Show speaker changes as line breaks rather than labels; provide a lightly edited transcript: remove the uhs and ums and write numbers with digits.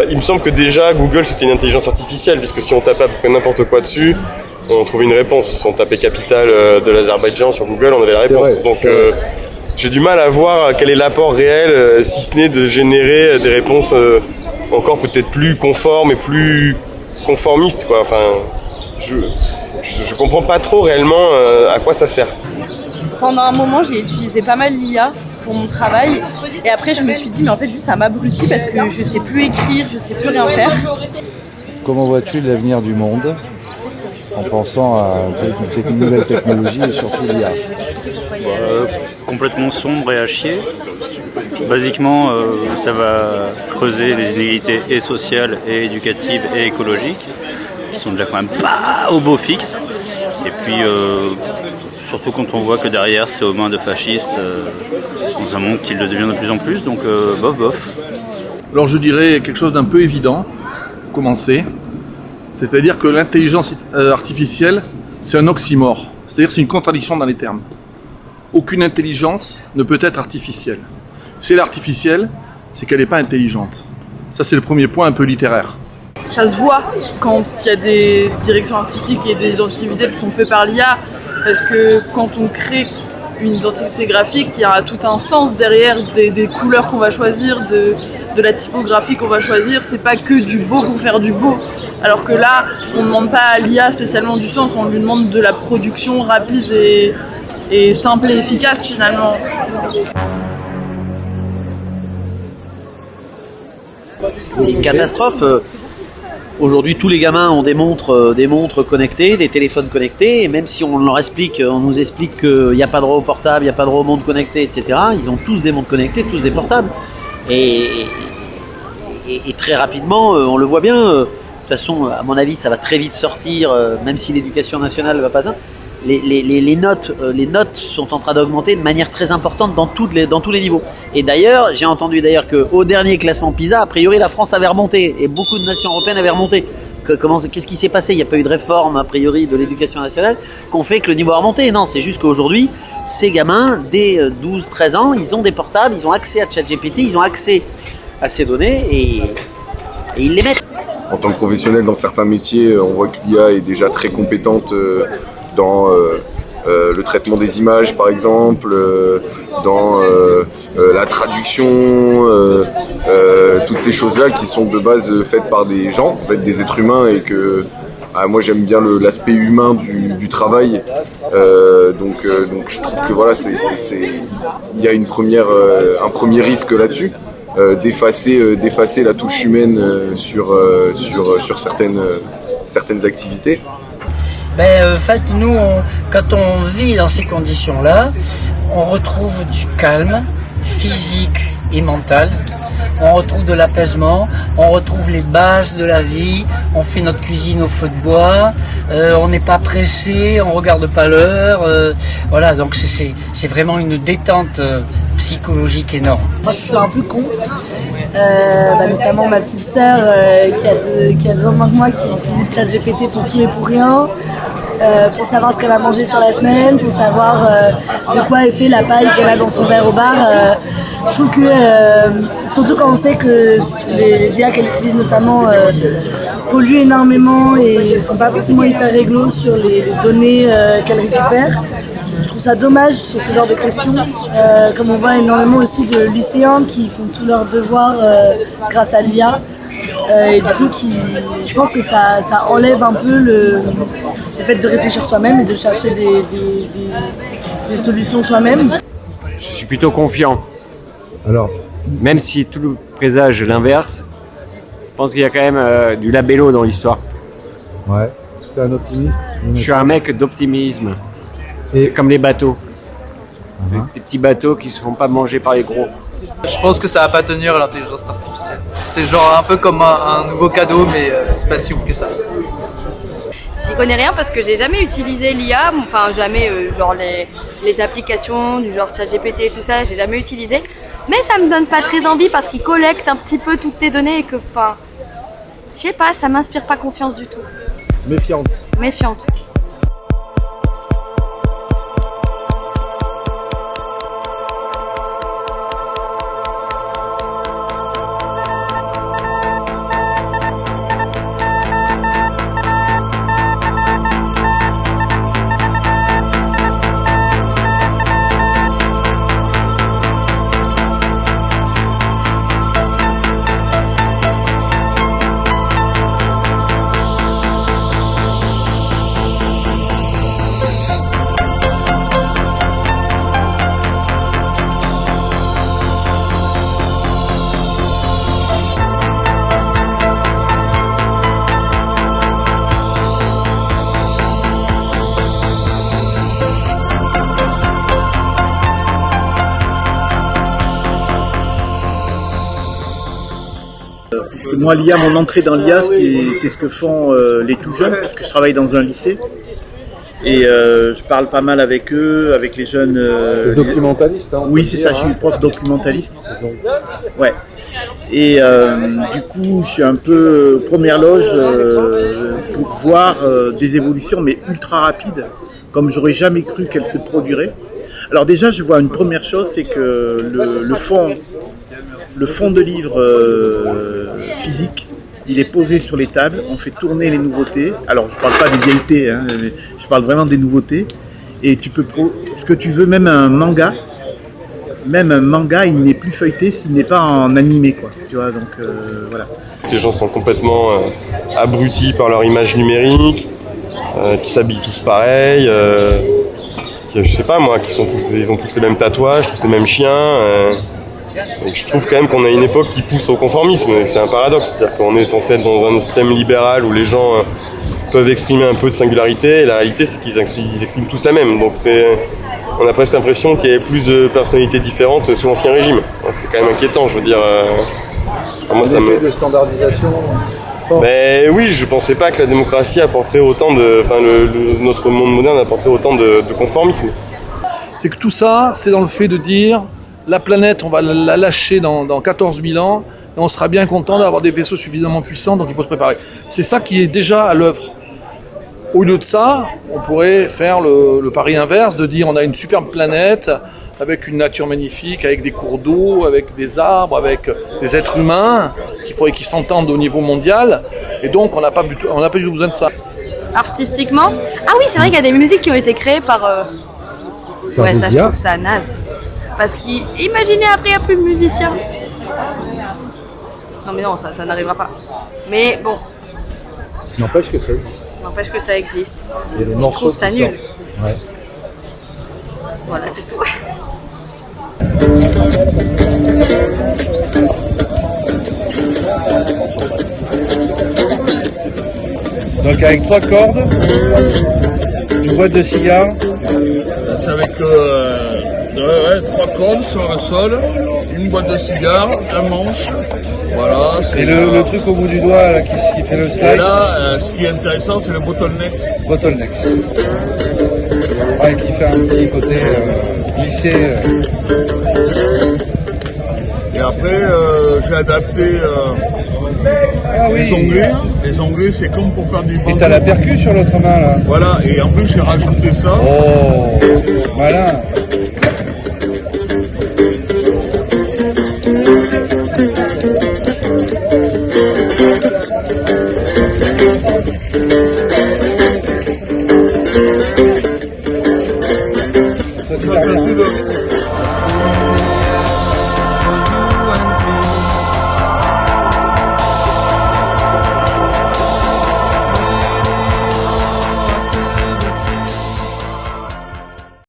il me semble que déjà Google c'était une intelligence artificielle, puisque si on tapait à peu près n'importe quoi dessus, on trouvait une réponse. Si on tapait capitale de l'Azerbaïdjan sur Google, on avait la réponse. Donc j'ai du mal à voir quel est l'apport réel, si ce n'est de générer des réponses encore peut-être plus conformes et plus conformistes, quoi. Enfin, je comprends pas trop réellement à quoi ça sert.
Pendant un moment, j'ai utilisé pas mal l'IA pour mon travail, et après je me suis dit mais en fait juste ça m'abrutit parce que je sais plus écrire, je sais plus rien faire.
Comment vois-tu l'avenir du monde en pensant à toutes ces nouvelles technologies et surtout l'IA?
Complètement sombre et à chier. Basiquement, ça va creuser les inégalités et sociales et éducatives et écologiques, qui sont déjà quand même pas au beau fixe. Et puis, surtout quand on voit que derrière, c'est aux mains de fascistes, dans un monde qui le devient de plus en plus, donc bof.
Alors je dirais quelque chose d'un peu évident, pour commencer. C'est-à-dire que l'intelligence artificielle, c'est un oxymore. C'est-à-dire c'est une contradiction dans les termes. Aucune intelligence ne peut être artificielle. Si elle est artificielle, c'est qu'elle n'est pas intelligente. Ça, c'est le premier point un peu littéraire.
Ça se voit quand il y a des directions artistiques et des identités visuelles qui sont faites par l'IA, parce que quand on crée une identité graphique, il y a tout un sens derrière des couleurs qu'on va choisir, de la typographie qu'on va choisir. C'est pas que du beau pour faire du beau. Alors que là, on ne demande pas à l'IA spécialement du sens, on lui demande de la production rapide et simple et efficace finalement.
C'est une catastrophe. Aujourd'hui, tous les gamins ont des montres connectées, des téléphones connectés, et même si on nous explique qu'il n'y a pas de droit au portable, il n'y a pas de droit aux montres connectées, etc., ils ont tous des montres connectées, tous des portables. Et très rapidement, on le voit bien, de toute façon, à mon avis, ça va très vite sortir, même si l'éducation nationale ne va pas ça. Les notes sont en train d'augmenter de manière très importante dans tous les niveaux. Et d'ailleurs, j'ai entendu qu'au dernier classement PISA, a priori, la France avait remonté et beaucoup de nations européennes avaient remonté. Qu'est-ce qui s'est passé? Il n'y a pas eu de réforme, a priori, de l'éducation nationale qu'on fait que le niveau a remonté. Non, c'est juste qu'aujourd'hui, ces gamins, dès 12-13 ans, ils ont des portables, ils ont accès à ChatGPT, ils ont accès à ces données et ils les mettent.
En tant que professionnel dans certains métiers, on voit que l'IA est déjà très compétente dans le traitement des images par exemple, dans la traduction, toutes ces choses-là qui sont de base faites par des gens, en fait, des êtres humains, et que moi j'aime bien l'aspect humain du travail, donc je trouve que voilà, il y a un premier risque là-dessus, d'effacer la touche humaine sur certaines activités.
En fait, nous, quand on vit dans ces conditions-là, on retrouve du calme physique et mental, on retrouve de l'apaisement, on retrouve les bases de la vie, on fait notre cuisine au feu de bois, on n'est pas pressé, on regarde pas l'heure, voilà, donc c'est vraiment une détente psychologique énorme.
Moi, je suis un peu contre. Notamment ma petite sœur qui a 2 ans de moins que moi, qui utilise ChatGPT pour tout et pour rien, pour savoir ce qu'elle va manger sur la semaine, pour savoir de quoi est fait la paille qu'elle a dans son verre au bar. Je trouve que, surtout quand on sait que les IA qu'elle utilise notamment polluent énormément et ne sont pas forcément hyper réglo sur les données qu'elle récupère. Je trouve ça dommage sur ce genre de questions, comme on voit énormément aussi de lycéens qui font tous leurs devoirs grâce à l'IA. Et du coup, je pense que ça enlève un peu le fait de réfléchir soi-même et de chercher des solutions soi-même.
Je suis plutôt confiant.
Alors,
même si tout présage l'inverse, je pense qu'il y a quand même du labello dans l'histoire.
ouais, tu es un optimiste?
Je suis un mec d'optimisme.
Et
c'est comme les bateaux. Des petits bateaux qui se font pas manger par les gros.
Je pense que ça va pas tenir l'intelligence artificielle. C'est genre un peu comme un nouveau cadeau, mais c'est pas si ouf que ça.
J'y connais rien parce que j'ai jamais utilisé l'IA, enfin jamais genre les applications du genre ChatGPT et tout ça, j'ai jamais utilisé. Mais ça me donne pas très envie parce qu'il collecte un petit peu toutes tes données et que, enfin, je sais pas, ça m'inspire pas confiance du tout. Méfiante.
moi, l'IA, mon entrée dans l'IA, c'est ce que font les tout jeunes, parce que je travaille dans un lycée. Et je parle pas mal avec eux, avec les jeunes.
Documentaliste, hein,
oui, c'est ça, je suis prof documentaliste. Ouais. Et du coup, je suis un peu première loge pour voir des évolutions, mais ultra rapides, comme j'aurais jamais cru qu'elles se produiraient. Alors déjà, je vois une première chose, c'est que le fond de livre physique, il est posé sur les tables, on fait tourner les nouveautés. Alors je parle pas des vieilletés, hein, je parle vraiment des nouveautés. Et tu peux ce que tu veux, même un manga, il n'est plus feuilleté s'il n'est pas en animé, quoi. Tu vois, donc voilà.
Les gens sont complètement abrutis par leur image numérique, qui s'habillent tous pareil, je sais pas moi, ils ont tous les mêmes tatouages, tous les mêmes chiens. Et je trouve quand même qu'on a une époque qui pousse au conformisme, et c'est un paradoxe, c'est-à-dire qu'on est censé être dans un système libéral où les gens peuvent exprimer un peu de singularité, et la réalité c'est qu'ils expriment tous la même, donc on a presque l'impression qu'il y avait plus de personnalités différentes sous l'Ancien Régime. C'est quand même inquiétant, je veux dire.
Moi, ça de standardisation.
Mais oui, je pensais pas que la démocratie apporterait autant notre monde moderne apporterait autant de conformisme.
C'est que tout ça, c'est dans le fait de dire la planète, on va la lâcher dans 14 000 ans et on sera bien content d'avoir des vaisseaux suffisamment puissants, donc il faut se préparer. C'est ça qui est déjà à l'œuvre. Au lieu de ça, on pourrait faire le pari inverse, de dire on a une superbe planète avec une nature magnifique, avec des cours d'eau, avec des arbres, avec des êtres humains qui s'entendent au niveau mondial, et donc on n'a pas du tout besoin de ça.
Artistiquement, ah oui, c'est vrai qu'il y a des musiques qui ont été créées par ouais, ça je trouve ça naze. Parce qu'imaginez après il n'y a plus de musiciens. Non mais non, ça n'arrivera pas. Mais bon.
N'empêche que ça existe.
N'empêche que ça existe.
Je
trouve ça nul.
Ouais.
Voilà, c'est tout.
Donc avec 3 cordes, une boîte de cigares.
C'est avec 3 cordes sur le sol, une boîte de cigares, un manche. Voilà.
Et le truc au bout du doigt là, qui fait le slide.
Et là, ce qui est intéressant, c'est le bottleneck.
Bottleneck. Ouais, qui fait un petit côté glissé.
Et après, j'ai adapté les onglets. Les onglets, c'est comme pour faire du bandeau.
Et t'as la percu sur l'autre main là.
Voilà, et en plus j'ai rajouté ça.
Oh, malin.
Ça